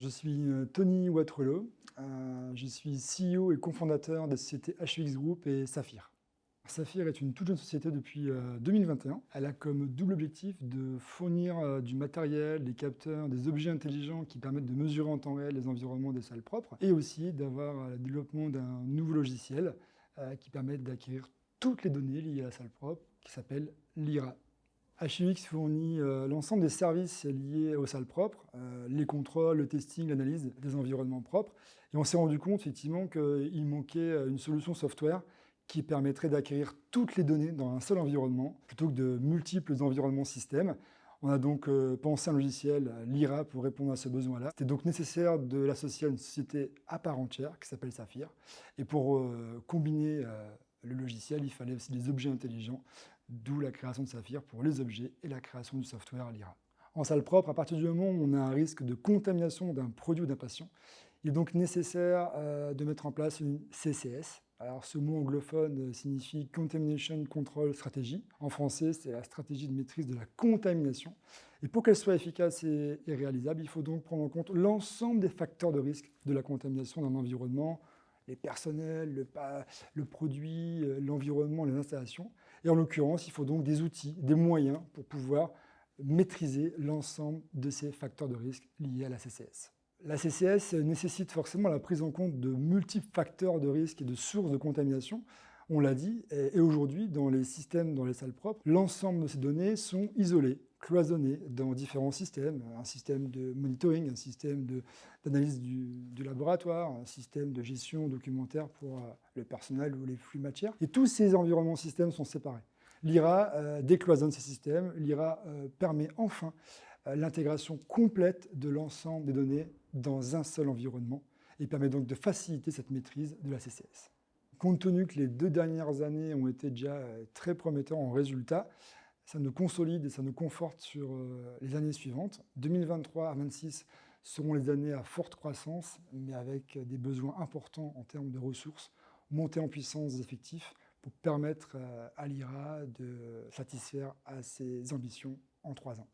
Je suis Tony Watrelot, je suis CEO et cofondateur des sociétés HUX Group et Saphir. Saphir est une toute jeune société depuis 2021. Elle a comme double objectif de fournir du matériel, des capteurs, des objets intelligents qui permettent de mesurer en temps réel les environnements des salles propres et aussi d'avoir le développement d'un nouveau logiciel qui permet d'acquérir toutes les données liées à la salle propre qui s'appelle Lyra. HUX fournit l'ensemble des services liés aux salles propres, les contrôles, le testing, l'analyse des environnements propres. Et on s'est rendu compte effectivement qu'il manquait une solution software qui permettrait d'acquérir toutes les données dans un seul environnement, plutôt que de multiples environnements systèmes. On a donc pensé un logiciel, Lyra, pour répondre à ce besoin-là. C'était donc nécessaire de l'associer à une société à part entière qui s'appelle Saphir. Et pour combiner le logiciel, il fallait aussi des objets intelligents, d'où la création de Saphir pour les objets et la création du software Lyra. En salle propre, à partir du moment où on a un risque de contamination d'un produit ou d'un patient, il est donc nécessaire de mettre en place une CCS. Alors ce mot anglophone signifie Contamination Control Strategy. En français, c'est la stratégie de maîtrise de la contamination. Et pour qu'elle soit efficace et réalisable, il faut donc prendre en compte l'ensemble des facteurs de risque de la contamination d'un environnement, les personnels, le produit, l'environnement, les installations. Et en l'occurrence, il faut donc des outils, des moyens pour pouvoir maîtriser l'ensemble de ces facteurs de risque liés à la CCS. La CCS nécessite forcément la prise en compte de multiples facteurs de risque et de sources de contamination, on l'a dit, et aujourd'hui, dans les systèmes, dans les salles propres, l'ensemble de ces données sont isolées, cloisonnées dans différents systèmes, un système de monitoring, un système d'analyse du laboratoire, un système de gestion documentaire pour le personnel ou les flux matières. Et tous ces environnements systèmes sont séparés. Lyra décloisonne ces systèmes, Lyra permet enfin l'intégration complète de l'ensemble des données dans un seul environnement et permet donc de faciliter cette maîtrise de la CCS. Compte tenu que les 2 dernières années ont été déjà très prometteurs en résultats, ça nous consolide et ça nous conforte sur les années suivantes. 2023 à 2026 seront les années à forte croissance, mais avec des besoins importants en termes de ressources, montée en puissance des effectifs pour permettre à Lyra de satisfaire à ses ambitions en 3 ans.